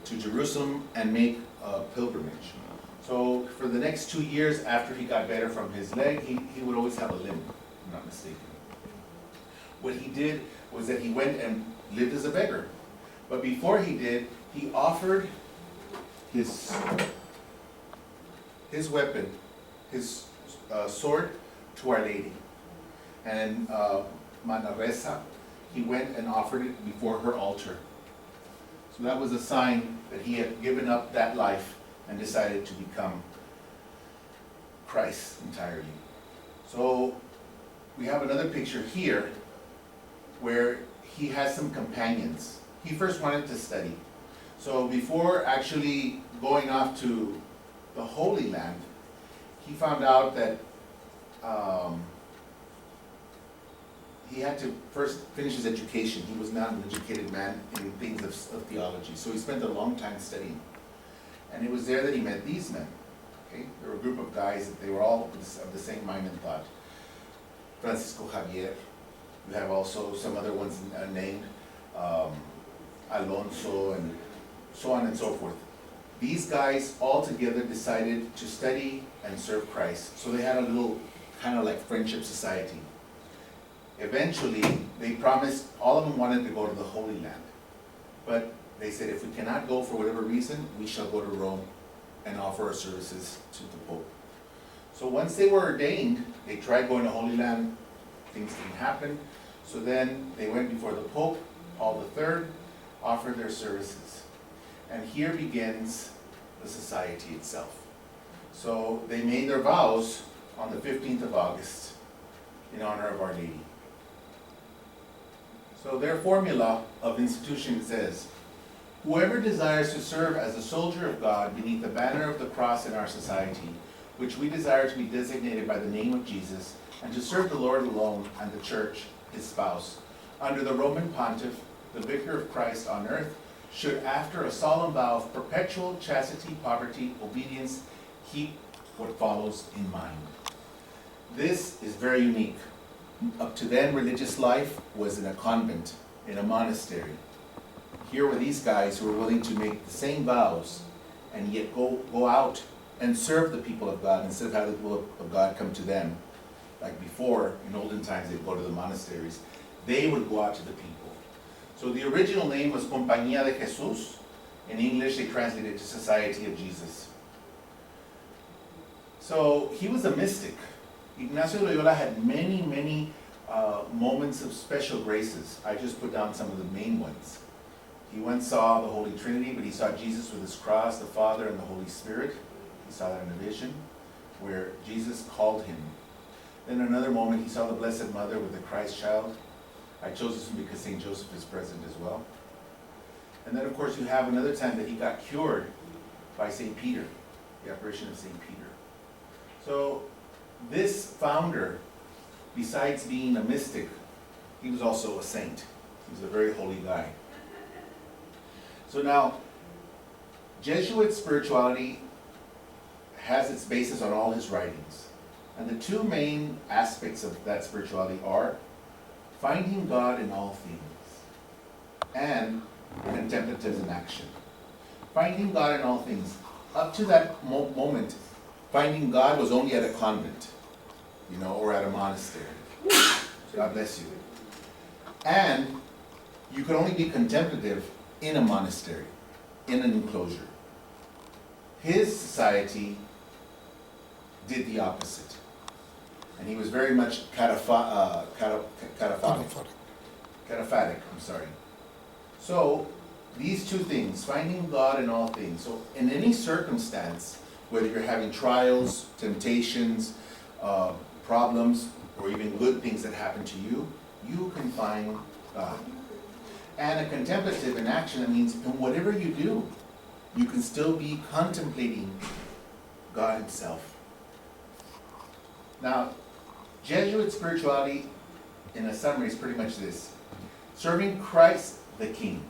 to Jerusalem and make a pilgrimage. So for the next 2 years after he got better from his leg, he would always have a limp, if I'm not mistaken. What he did was that he went and lived as a beggar. But before he did, he offered his weapon, his sword, to Our Lady. And Manaresa, he went and offered it before her altar. So that was a sign that he had given up that life and decided to become Christ entirely. So we have another picture here where he has some companions. He first wanted to study. So before actually going off to the Holy Land, he found out that he had to first finish his education. He was not an educated man in things of theology. So he spent a long time studying. And it was there that he met these men. Okay? They were a group of guys that they were all of the same mind and thought. Francisco Javier. You have also some other ones named Alonso and so on and so forth. These guys all together decided to study and serve Christ. So they had a little kind of like friendship society. Eventually, they promised, all of them wanted to go to the Holy Land. But they said, if we cannot go for whatever reason, we shall go to Rome and offer our services to the Pope. So once they were ordained, they tried going to Holy Land, things didn't happen. So then they went before the Pope, Paul III, offered their services. And here begins the society itself. So they made their vows on the 15th of August in honor of Our Lady. So their formula of institution says, whoever desires to serve as a soldier of God beneath the banner of the cross in our society, which we desire to be designated by the name of Jesus, and to serve the Lord alone and the Church, his spouse, under the Roman Pontiff, the Vicar of Christ on earth, should, after a solemn vow of perpetual chastity, poverty, obedience, keep what follows in mind. This is very unique. Up to then, religious life was in a convent, in a monastery. Here were these guys who were willing to make the same vows and yet go out and serve the people of God instead of having the people of God come to them. Like before, in olden times, they'd go to the monasteries. They would go out to the people. So the original name was Compañía de Jesús. In English, they translated it to Society of Jesus. So he was a mystic. Ignacio de Loyola had many moments of special graces. I just put down some of the main ones. He once saw the Holy Trinity, but he saw Jesus with his cross, the Father and the Holy Spirit. He saw that in a vision where Jesus called him. Then another moment, he saw the Blessed Mother with the Christ child. I chose this one because St. Joseph is present as well. And then, of course, you have another time that he got cured by St. Peter, the apparition of St. Peter. So this founder, besides being a mystic, he was also a saint. He was a very holy guy. So now, Jesuit spirituality has its basis on all his writings. And the two main aspects of that spirituality are finding God in all things and contemplatives in action. Finding God in all things. Up to that moment, finding God was only at a convent, or at a monastery. God bless you. And you could only be contemplative in a monastery, in an enclosure. His society did the opposite. And he was very much cataphatic. So, these two things, finding God in all things. So, in any circumstance, whether you're having trials, temptations, problems, or even good things that happen to you, you can find God. And a contemplative in action, that means in whatever you do, you can still be contemplating God himself. Now, Jesuit spirituality, in a summary, is pretty much this. Serving Christ the King.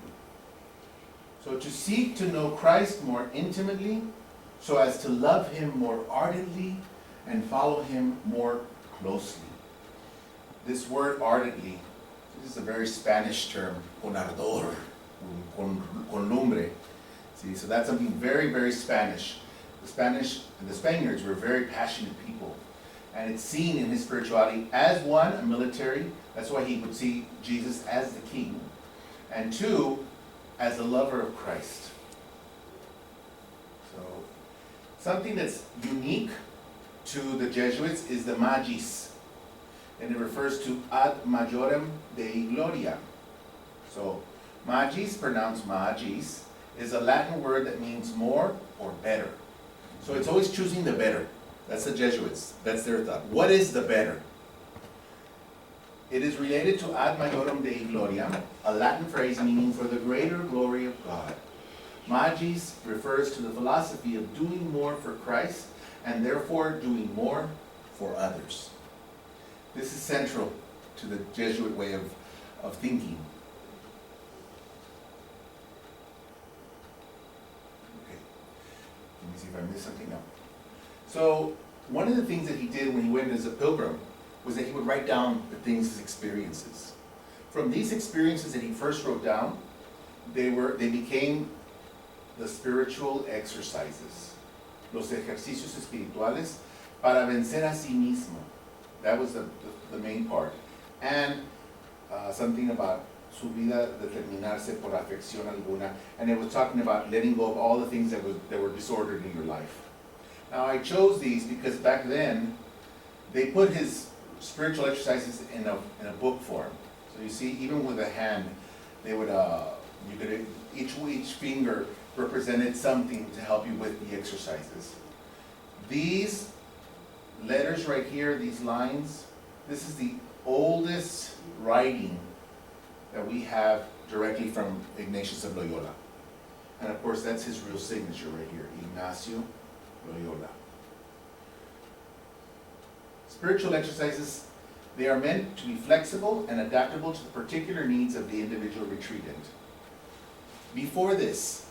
So to seek to know Christ more intimately, so as to love him more ardently and follow him more closely. This word ardently, this is a very Spanish term, con ardor, con lumbre. See, so that's something very, very Spanish. The Spanish and the Spaniards were very passionate people. And it's seen in his spirituality as one, a military. That's why he would see Jesus as the king. And two, as a lover of Christ. So, something that's unique to the Jesuits is the magis. And it refers to ad majorem Dei gloria. So, magis, pronounced magis, is a Latin word that means more or better. So it's always choosing the better. That's the Jesuits. That's their thought. What is the better? It is related to ad majorem Dei gloria, a Latin phrase meaning for the greater glory of God. Magis refers to the philosophy of doing more for Christ and therefore doing more for others. This is central to the Jesuit way of thinking. Okay, let me see if I missed something up. So, one of the things that he did when he went as a pilgrim was that he would write down the things, his experiences. From these experiences that he first wrote down, they became the spiritual exercises, los ejercicios espirituales para vencer a sí mismo. That was the main part. And something about su vida determinarse por afección alguna, and it was talking about letting go of all the things that were disordered in your life. Now I chose these because back then, they put his spiritual exercises in a book form. So you see, even with a hand, they would, each finger represented something to help you with the exercises. These letters right here, these lines, this is the oldest writing that we have directly from Ignatius of Loyola. And of course, that's his real signature right here, Ignacio Loyola. Spiritual exercises, they are meant to be flexible and adaptable to the particular needs of the individual retreatant. Before this,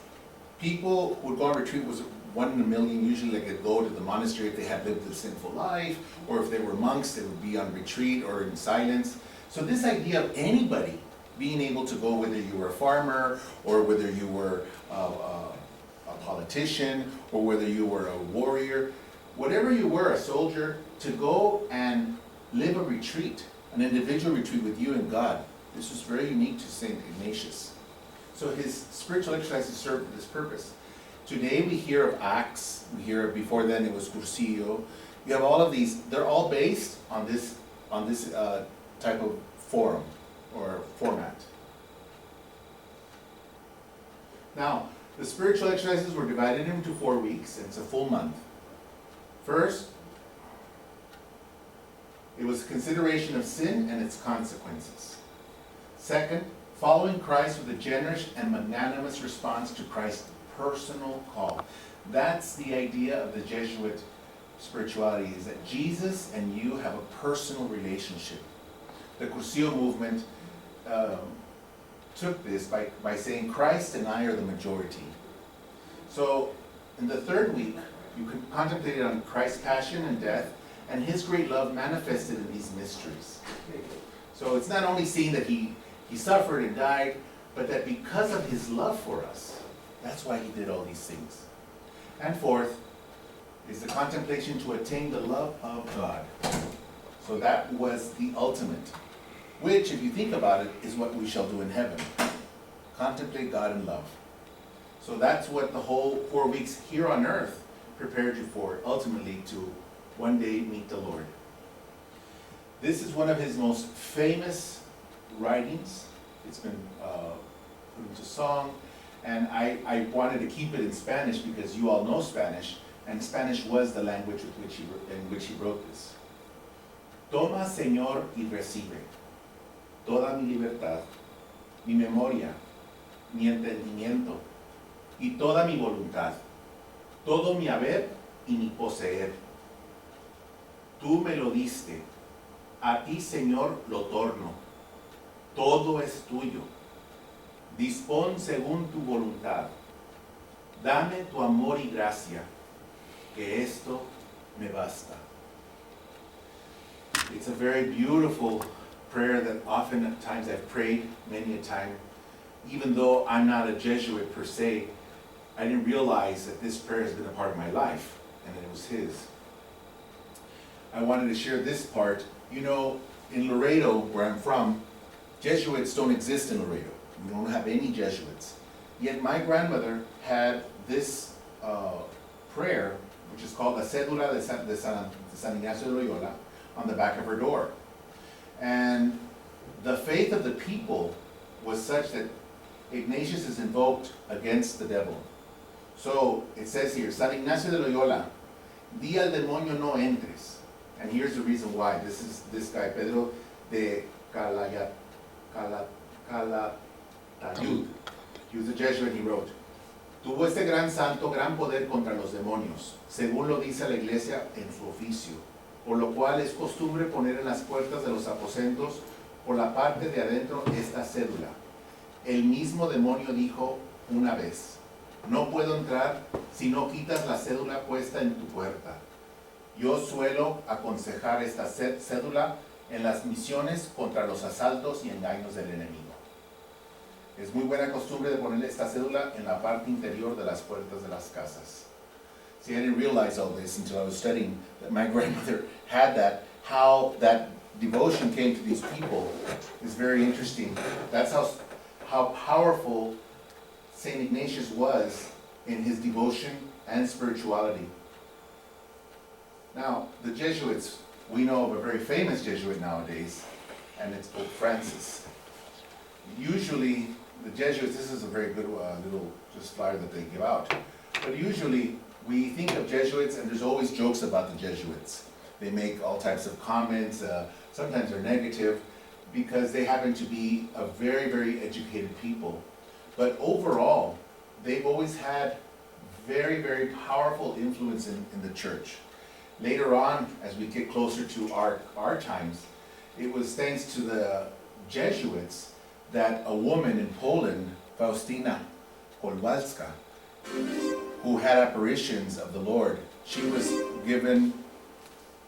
people who would go on retreat was 1 in a million. Usually they could go to the monastery if they had lived a sinful life, or if they were monks, they would be on retreat or in silence. So this idea of anybody being able to go, whether you were a farmer, or whether you were a politician, or whether you were a warrior, whatever you were, a soldier, to go and live a retreat, an individual retreat with you and God. This was very unique to St. Ignatius. So his spiritual exercises served this purpose. Today we hear of Acts, we hear of, before then it was Cursillo. You have all of these, they're all based on this type of forum or format. Now, the spiritual exercises were divided into 4 weeks, and it's a full month. First, it was consideration of sin and its consequences. Second, following Christ with a generous and magnanimous response to Christ's personal call. That's the idea of the Jesuit spirituality, is that Jesus and you have a personal relationship. The Cursillo movement took this by saying Christ and I are the majority. So in the third week, you can contemplate on Christ's passion and death and his great love manifested in these mysteries. So it's not only seeing that he suffered and died, but that because of his love for us, that's why he did all these things. And fourth is the contemplation to attain the love of God. So that was the ultimate, which, if you think about it, is what we shall do in heaven. Contemplate God in love. So that's what the whole 4 weeks here on earth prepared you for, ultimately to one day meet the Lord. This is one of his most famous writings. It's been put into song, and I wanted to keep it in Spanish because you all know Spanish, and Spanish was the language in which he wrote this. Toma, Señor, y recibe toda mi libertad, mi memoria, mi entendimiento, y toda mi voluntad, todo mi haber y mi poseer. Tú me lo diste, a ti, Señor, lo torno. Todo es tuyo. Dispón según tu voluntad. Dame tu amor y gracia, que esto me basta. It's a very beautiful prayer that often at times I've prayed many a time. Even though I'm not a Jesuit per se, I didn't realize that this prayer has been a part of my life, and that it was his. I wanted to share this part. You know, in Laredo, where I'm from, Jesuits don't exist in Laredo. We don't have any Jesuits. Yet my grandmother had this prayer, which is called La Cédula de San Ignacio de Loyola, on the back of her door. And the faith of the people was such that Ignatius is invoked against the devil. So it says here, San Ignacio de Loyola, di al demonio no entres. And here's the reason why. This is this guy, Pedro de Calatayud. He was a Jesuit, he wrote, tuvo este gran santo gran poder contra los demonios, según lo dice la iglesia en su oficio, por lo cual es costumbre poner en las puertas de los aposentos por la parte de adentro esta cédula. El mismo demonio dijo una vez, no puedo entrar si no quitas la cédula puesta en tu puerta. Yo suelo aconsejar esta cédula en las misiones contra los asaltos y engaños del enemigo. Es muy buena costumbre de ponerle esta cédula en la parte interior de las puertas de las casas. See, I didn't realize all this until I was studying that my grandmother had that. How that devotion came to these people is very interesting. That's how powerful Saint Ignatius was in his devotion and spirituality. Now, the Jesuits, we know of a very famous Jesuit nowadays, and it's Pope Francis. Usually, the Jesuits, this is a very good little just flyer that they give out, but usually we think of Jesuits and there's always jokes about the Jesuits. They make all types of comments, sometimes they're negative, because they happen to be a very, very educated people. But overall, they've always had very, very powerful influence in the church. Later on, as we get closer to our times, it was thanks to the Jesuits that a woman in Poland, Faustina Kowalska, who had apparitions of the Lord, she was given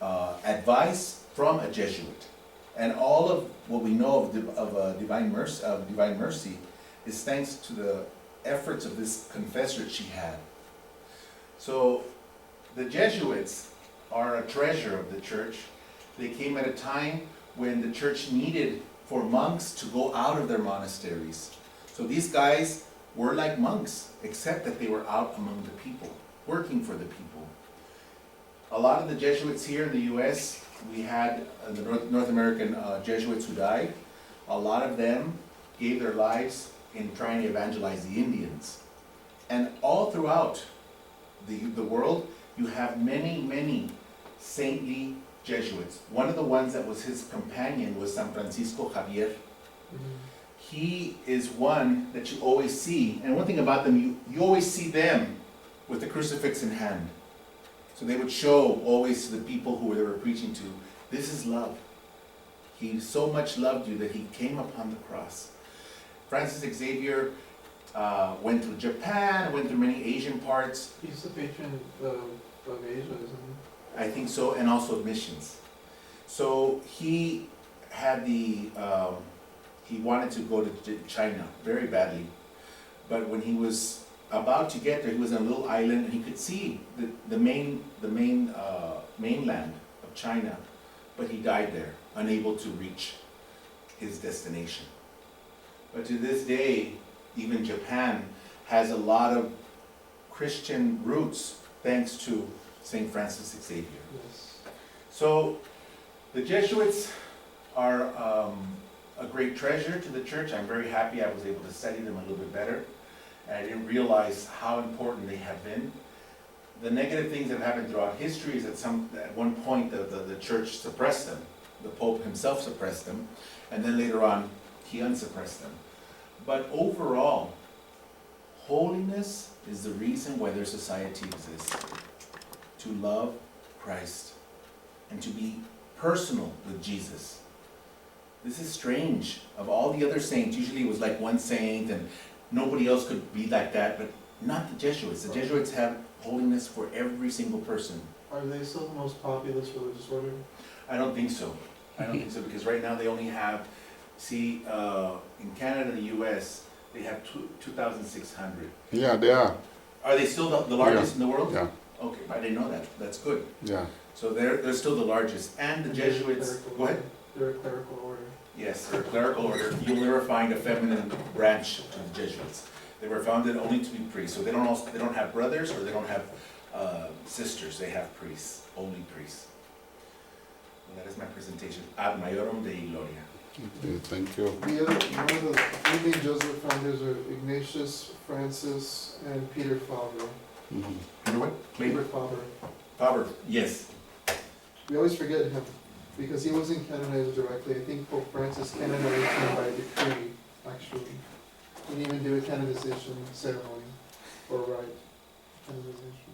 advice from a Jesuit. And all of what we know of divine mercy is thanks to the efforts of this confessor she had. So the Jesuits are a treasure of the church. They came at a time when the church needed for monks to go out of their monasteries. So these guys were like monks, except that they were out among the people, working for the people. A lot of the Jesuits here in the U.S., we had the North American Jesuits who died. A lot of them gave their lives in trying to evangelize the Indians. And all throughout the world, you have many, many saintly Jesuits. One of the ones that was his companion was San Francisco Javier. He is one that you always see, and one thing about them, you always see them with the crucifix in hand. So they would show always to the people who they were preaching to, this is love. He so much loved you that he came upon the cross. Francis Xavier went through Japan, went through many Asian parts. He's the patron of Asia, isn't he? I think so, and also of missions. So he had he wanted to go to China very badly, but when he was about to get there, he was on a little island and he could see the mainland of China, but he died there, unable to reach his destination. But to this day, even Japan has a lot of Christian roots thanks to St. Francis Xavier. Yes. So the Jesuits are a great treasure to the church. I'm very happy I was able to study them a little bit better. And I didn't realize how important they have been. The negative things that have happened throughout history is that at one point the church suppressed them. The Pope himself suppressed them. And then later on, he unsuppressed them. But overall, holiness is the reason why their society exists. To love Christ and to be personal with Jesus. This is strange. Of all the other saints, usually it was like one saint and nobody else could be like that, but not the Jesuits. The Jesuits have holiness for every single person. Are they still the most populous religious order? I don't think so. I don't think so, because right now they only have, in Canada and the US, they have 2,600. Yeah, they are. Are they still the largest in the world? Yeah, Okay, I didn't know that, that's good. yeah. So they're still the largest, and the And they're a Jesuits, clerical go ahead. order. They're a clerical order. Yes, they're a clerical order. You'll never find a feminine branch to the Jesuits. They were founded only to be priests, so they don't have brothers or they don't have sisters. They have priests, only priests. Well, that is my presentation. Ad Maiorum Dei Gloria. Okay, thank you. The other, one of the three main Jesuit founders are Ignatius, Francis, and Peter Faber. Mhm. Peter what? Peter Faber. Faber, yes. We always forget him, because he wasn't canonized directly. I think Pope Francis canonized him by decree, actually. He didn't even do a canonization ceremony or rite. Canonization.